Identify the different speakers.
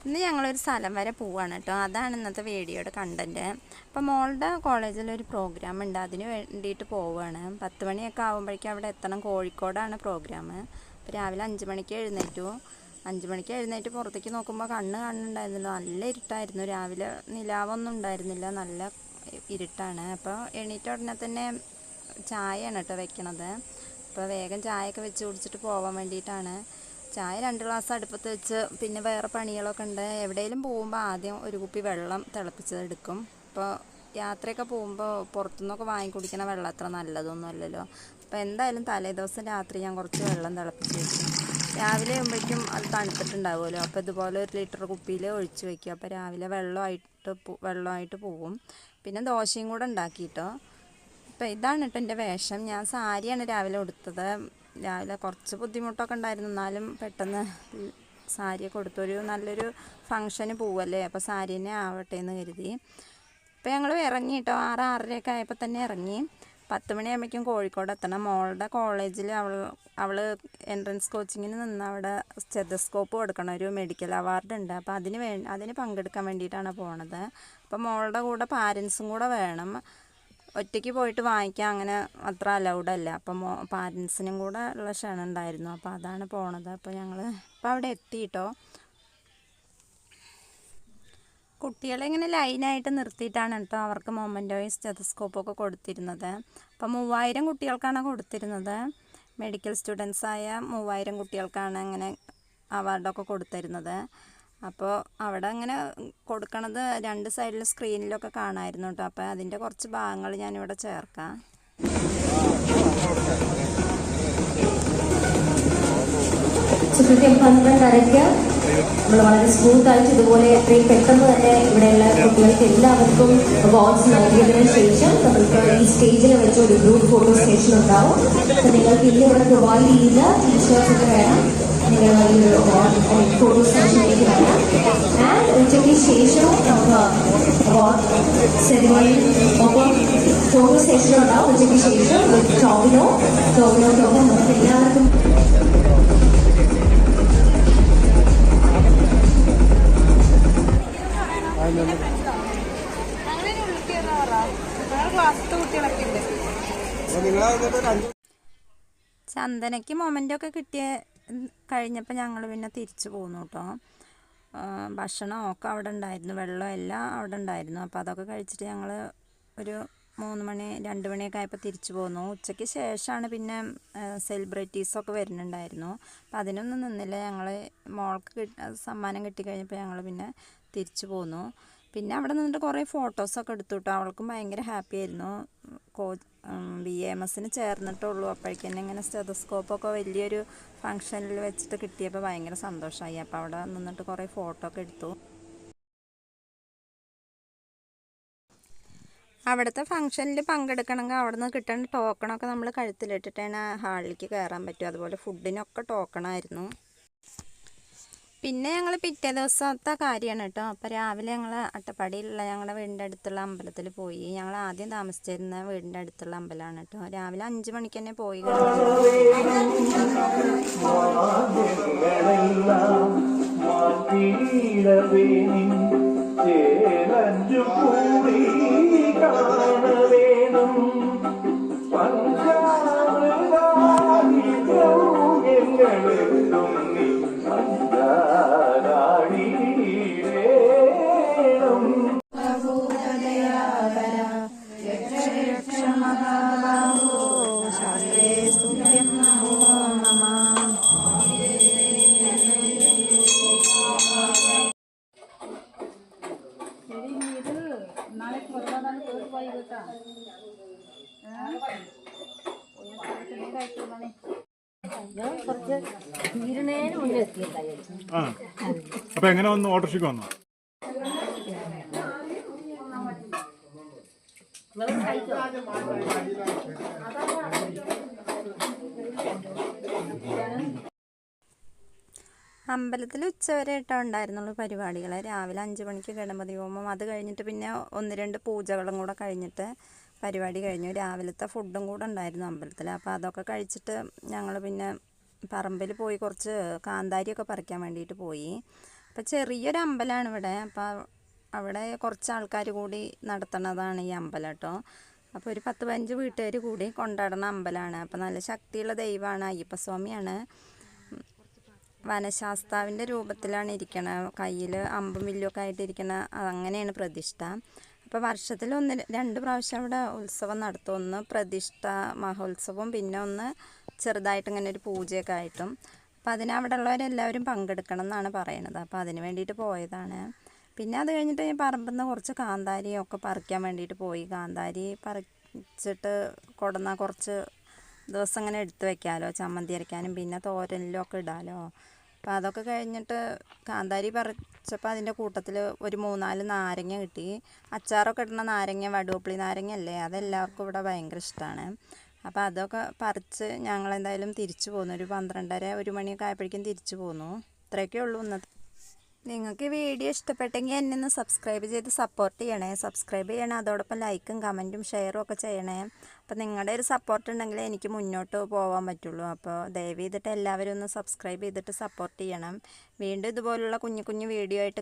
Speaker 1: ഇന്ന് ഞങ്ങളൊരു സ്ഥലം വരെ പോവുകയാണ് കേട്ടോ. അതാണ് ഇന്നത്തെ വീഡിയോയുടെ കണ്ടൻറ്റ്. അപ്പോൾ മോളുടെ കോളേജിലൊരു പ്രോഗ്രാം ഉണ്ട്, അതിന് വേണ്ടിയിട്ട് പോവുകയാണ്. 10 മണിയൊക്കെ ആകുമ്പോഴേക്കും അവിടെ എത്തണം. കോഴിക്കോടാണ് പ്രോഗ്രാം. അപ്പോൾ രാവിലെ 5 മണിക്ക് എഴുന്നേറ്റു. 5 മണിക്ക് എഴുന്നേറ്റ് പുറത്തേക്ക് നോക്കുമ്പോൾ കാണുന്നുണ്ടായിരുന്നില്ല, നല്ല ഇരുട്ടായിരുന്നു. രാവിലെ നിലാവൊന്നും ഉണ്ടായിരുന്നില്ല, നല്ല ഇരുട്ടാണ്. അപ്പോൾ എണീറ്റ ഉടനെ തന്നെ ചായയാണ് കേട്ടോ വെക്കണത്. അപ്പോൾ വേഗം ചായയൊക്കെ വെച്ച് കുടിച്ചിട്ട് പോകാൻ വേണ്ടിയിട്ടാണ്. ചായ 2 ഗ്ലാസ് അടുപ്പത്ത് വെച്ച് പിന്നെ വേറെ പണികളൊക്കെ ഉണ്ട്. എവിടെയെങ്കിലും പോകുമ്പോൾ ആദ്യം ഒരു കുപ്പി വെള്ളം തിളപ്പിച്ചതെടുക്കും. ഇപ്പോൾ യാത്രയൊക്കെ പോകുമ്പോൾ പുറത്തുനിന്നൊക്കെ വാങ്ങിക്കുടിക്കണ വെള്ളം അത്ര നല്ലതൊന്നും അല്ലല്ലോ. അപ്പോൾ എന്തായാലും തലേദിവസം രാത്രി ഞാൻ കുറച്ച് വെള്ളം തിളപ്പിച്ച് വെക്കും. രാവിലെ ആകുമ്പോഴേക്കും അത് തണുത്തിട്ടുണ്ടാവുമല്ലോ. അപ്പോൾ ഇതുപോലെ 1 ലിറ്റർ കുപ്പിയിൽ ഒഴിച്ച് വയ്ക്കും. അപ്പോൾ രാവിലെ വെള്ളമായിട്ട് പോവും. പിന്നെ ദോശയും കൂടെ ഉണ്ടാക്കിയിട്ടോ. അപ്പോൾ ഇതാണ് കേട്ടോ എൻ്റെ വേഷം. ഞാൻ സാരിയാണ് രാവിലെ ഉടുത്തത്. രാവിലെ കുറച്ച് ബുദ്ധിമുട്ടൊക്കെ ഉണ്ടായിരുന്നു, എന്നാലും പെട്ടെന്ന് സാരിയൊക്കെ കൊടുത്തൊരു നല്ലൊരു ഫങ്ഷന് പോവല്ലേ, അപ്പോൾ സാരി തന്നെ ആവട്ടെ എന്ന് കരുതി. അപ്പോൾ ഞങ്ങൾ ഇറങ്ങി കേട്ടോ. 6-6:30 ആയപ്പോൾ തന്നെ ഇറങ്ങി. 10 മണിയാകുമ്പോഴേക്കും കോഴിക്കോട് എത്തണം. മോളുടെ കോളേജിൽ അവൾ എൻട്രൻസ് കോച്ചിങ്ങിന് നിന്ന് അവിടെ സ്റ്റെതസ്കോപ്പ് കൊടുക്കണം, ഒരു മെഡിക്കൽ അവാർഡ് ഉണ്ട്. അപ്പോൾ അതിന് പങ്കെടുക്കാൻ വേണ്ടിയിട്ടാണ് പോണത്. അപ്പോൾ മോളുടെ കൂടെ പാരൻസും കൂടെ വേണം. ഒറ്റയ്ക്ക് പോയിട്ട് വാങ്ങിക്കാൻ അങ്ങനെ അത്ര അലൗഡല്ല. അപ്പം പാരൻസിനും കൂടെ ഉള്ള ക്ഷണം ഉണ്ടായിരുന്നു. അപ്പോൾ അതാണ് പോണത്. അപ്പോൾ ഞങ്ങൾ ഇപ്പോൾ അവിടെ എത്തിയിട്ടോ. കുട്ടികളെ ഇങ്ങനെ ലൈനായിട്ട് നിർത്തിയിട്ടാണ് കേട്ടോ അവർക്ക് മൊമെൻറ്റോയും സ്റ്റെതസ്കോപ്പൊക്കെ കൊടുത്തിരുന്നത്. അപ്പോൾ 3000 കുട്ടികൾക്കാണ് കൊടുത്തിരുന്നത്. മെഡിക്കൽ സ്റ്റുഡൻസായ 3000 കുട്ടികൾക്കാണ് അങ്ങനെ അവാർഡൊക്കെ കൊടുത്തിരുന്നത്. അപ്പോൾ അവിടെ അങ്ങനെ കൊടുക്കണത് 2 സൈഡിൽ സ്ക്രീനിലൊക്കെ കാണാമായിരുന്നു കേട്ടോ. അപ്പോൾ അതിൻ്റെ കുറച്ച് ഭാഗങ്ങൾ ഞാനിവിടെ ചേർക്കാം.
Speaker 2: കൃത്യം 12:30 നമ്മൾ വളരെ സ്മൂത്തായിട്ട് ഇതുപോലെ എത്രയും പെട്ടെന്ന് തന്നെ ഇവിടെയുള്ള കുട്ടികൾക്ക് എല്ലാവർക്കും അവാർഡ്സ് നൽകിയതിനു ശേഷം നമുക്ക് ഈ സ്റ്റേജിൽ വെച്ച് ഒരു ഗ്രൂപ്പ് ഫോട്ടോ സെഷൻ ഉണ്ടാവും. നിങ്ങൾക്ക് ഇന്ന് ഇവിടെ പ്രൊവൈഡ് ചെയ്യുന്ന ടീഷർട്സ് ഒക്കെ വേണം. നിങ്ങൾ ഈ ഒരു ഫോട്ടോ സെഷനിലേക്ക് വരാം. ആൻഡ് ഉച്ചയ്ക്ക് ശേഷം നമുക്ക് അവാർഡ് സെറിമണി ഒപ്പം ഫോട്ടോ സെഷൻ ഉണ്ടാവും. ഉച്ചയ്ക്ക് ശേഷം ടോവിനോക്കൊപ്പം നമുക്ക് എല്ലാവർക്കും
Speaker 1: ചന്ദനയ്ക്ക് മൊമെൻ്റൊക്കെ കഴിഞ്ഞപ്പോൾ ഞങ്ങൾ പിന്നെ തിരിച്ചു പോന്നു കേട്ടോ. ഭക്ഷണമൊക്കെ അവിടെ ഉണ്ടായിരുന്നു, വെള്ളം എല്ലാം അവിടെ ഉണ്ടായിരുന്നു. അപ്പോൾ അതൊക്കെ കഴിച്ചിട്ട് ഞങ്ങൾ ഒരു 3 മണി 2 മണിയൊക്കെ ആയപ്പോൾ തിരിച്ചു പോന്നു. ഉച്ചയ്ക്ക് ശേഷമാണ് പിന്നെ സെലിബ്രിറ്റീസൊക്കെ വരുന്നുണ്ടായിരുന്നു. അപ്പോൾ അതിനൊന്നും നിന്നില്ല. ഞങ്ങൾ മോൾക്ക് സമ്മാനം കിട്ടിക്കഴിഞ്ഞപ്പോൾ ഞങ്ങൾ പിന്നെ തിരിച്ചു പോന്നു. പിന്നെ അവിടെ നിന്നിട്ട് കുറേ ഫോട്ടോസൊക്കെ എടുത്തു കേട്ടോ. അവൾക്കും ഭയങ്കര ഹാപ്പി ആയിരുന്നു. BAMSന് ചേർന്നിട്ടുള്ളൂ. അപ്പോഴേക്കും തന്നെ ഇങ്ങനെ സ്റ്റെതസ്കോപ്പൊക്കെ വലിയൊരു ഫങ്ഷനിൽ വെച്ചിട്ട് കിട്ടിയപ്പോൾ ഭയങ്കര സന്തോഷമായി. അപ്പോൾ അവിടെ നിന്നിട്ട് കുറേ ഫോട്ടോ ഒക്കെ എടുത്തു. അവിടുത്തെ ഫങ്ഷനിൽ പങ്കെടുക്കണമെങ്കിൽ അവിടെ നിന്ന് കിട്ടുന്ന ടോക്കണൊക്കെ നമ്മൾ കഴുത്തിലിട്ടിട്ടാണ് ഹാളിലേക്ക് കയറാൻ പറ്റും. അതുപോലെ ഫുഡിനൊക്കെ ടോക്കണായിരുന്നു. പിന്നെ ഞങ്ങൾ പിറ്റേ ദിവസത്തെ കാര്യമാണ് കേട്ടോ. അപ്പോൾ രാവിലെ ഞങ്ങൾ അട്ടപ്പാടിയിലുള്ള ഞങ്ങളുടെ വീടിൻ്റെ അടുത്തുള്ള അമ്പലത്തിൽ പോയി. ഞങ്ങൾ ആദ്യം താമസിച്ചിരുന്ന വീടിൻ്റെ അടുത്തുള്ള അമ്പലമാണ് കേട്ടോ. രാവിലെ 5 മണിക്ക് തന്നെ പോയി.
Speaker 3: അപ്പൊ എങ്ങനെ വന്നു? ഓട്ടോറിക്ഷയ്ക്ക് വന്നു.
Speaker 1: അമ്പലത്തിൽ ഉച്ചവരെ ഇട്ടോ ഉണ്ടായിരുന്നുള്ളൂ പരിപാടികൾ. രാവിലെ 5 മണിക്ക് ഗണപതി ഹോമം, അത് കഴിഞ്ഞിട്ട് പിന്നെ 1-2 പൂജകളും കൂടെ കഴിഞ്ഞിട്ട് പരിപാടി കഴിഞ്ഞു. രാവിലത്തെ ഫുഡും കൂടെ ഉണ്ടായിരുന്നു അമ്പലത്തിൽ. അപ്പോൾ അതൊക്കെ കഴിച്ചിട്ട് ഞങ്ങൾ പിന്നെ പറമ്പിൽ പോയി കുറച്ച് കാന്താരിയൊക്കെ പറിക്കാൻ വേണ്ടിയിട്ട് പോയി. അപ്പോൾ ചെറിയൊരു അമ്പലമാണ് ഇവിടെ. അപ്പോൾ അവിടെ കുറച്ച് ആൾക്കാർ കൂടി നടത്തുന്നതാണ് ഈ അമ്പലം കേട്ടോ. അപ്പോൾ ഒരു 10-15 വീട്ടുകാർ കൂടി കൊണ്ടാടുന്ന അമ്പലമാണ്. അപ്പോൾ നല്ല ശക്തിയുള്ള ദൈവമാണ്, അയ്യപ്പസ്വാമിയാണ്. വനശാസ്താവിൻ്റെ രൂപത്തിലാണ് ഇരിക്കണത്, കയ്യിൽ അമ്പും വില്ലുമൊക്കെ ആയിട്ടിരിക്കണ, അങ്ങനെയാണ് പ്രതിഷ്ഠ. അപ്പോൾ വർഷത്തിൽ 1-2 പ്രാവശ്യം അവിടെ ഉത്സവം നടത്തും. ഒന്ന് പ്രതിഷ്ഠ മഹോത്സവവും, പിന്നെ ഒന്ന് ചെറുതായിട്ട് ഇങ്ങനെ ഒരു പൂജയൊക്കെ ആയിട്ടും. അപ്പോൾ അവിടെ ഉള്ളവരെല്ലാവരും പങ്കെടുക്കണം എന്നാണ് പറയണത്. അപ്പോൾ അതിന് വേണ്ടിയിട്ട് പോയതാണ്. പിന്നെ അത് കഴിഞ്ഞിട്ട് പറമ്പിൽ നിന്ന് കുറച്ച് കാന്താരിയൊക്കെ പറിക്കാൻ വേണ്ടിയിട്ട് പോയി. കാന്താരി പറിച്ചിട്ട് കൊണ്ടുവന്നാൽ കുറച്ച് ദിവസം ഇങ്ങനെ എടുത്ത് വെക്കാമല്ലോ, ചമ്മന്തി അരയ്ക്കാനും പിന്നെ തോരനിലും ഒക്കെ ഇടാമല്ലോ. അപ്പോൾ അതൊക്കെ കഴിഞ്ഞിട്ട് കാന്താരി പറിച്ചപ്പോൾ അതിൻ്റെ കൂട്ടത്തിൽ ഒരു 3-4 നാരങ്ങ കിട്ടി. അച്ചാറൊക്കെ ഇടുന്ന നാരങ്ങ, വടുവപ്പുളി നാരങ്ങ അല്ലേ, അതെല്ലാവർക്കും ഇവിടെ ഭയങ്കര ഇഷ്ടമാണ്. അപ്പോൾ അതൊക്കെ പറിച്ച് ഞങ്ങളെന്തായാലും തിരിച്ചു പോന്നു. ഒരു 12:30-1 മണിയൊക്കെ ആയപ്പോഴേക്കും തിരിച്ചു പോന്നു. ഇത്രയൊക്കെ ഉള്ളൂ ഇന്നത്തെ. നിങ്ങൾക്ക് ഈ വീഡിയോ ഇഷ്ടപ്പെട്ടെങ്കിൽ എന്നെ ഒന്ന് സബ്സ്ക്രൈബ് ചെയ്ത് സപ്പോർട്ട് ചെയ്യണേ. സബ്സ്ക്രൈബ് ചെയ്യണേ, അതോടൊപ്പം ലൈക്കും കമൻറ്റും ഷെയറും ഒക്കെ ചെയ്യണേ. അപ്പോൾ നിങ്ങളുടെ ഒരു സപ്പോർട്ട് ഉണ്ടെങ്കിൽ എനിക്ക് മുന്നോട്ട് പോകാൻ പറ്റുള്ളൂ. അപ്പോൾ ദയവ് ചെയ്തിട്ട് എല്ലാവരും ഒന്ന് സബ്സ്ക്രൈബ് ചെയ്തിട്ട് സപ്പോർട്ട് ചെയ്യണം. വീണ്ടും ഇതുപോലുള്ള കുഞ്ഞു കുഞ്ഞു വീഡിയോ ആയിട്ട്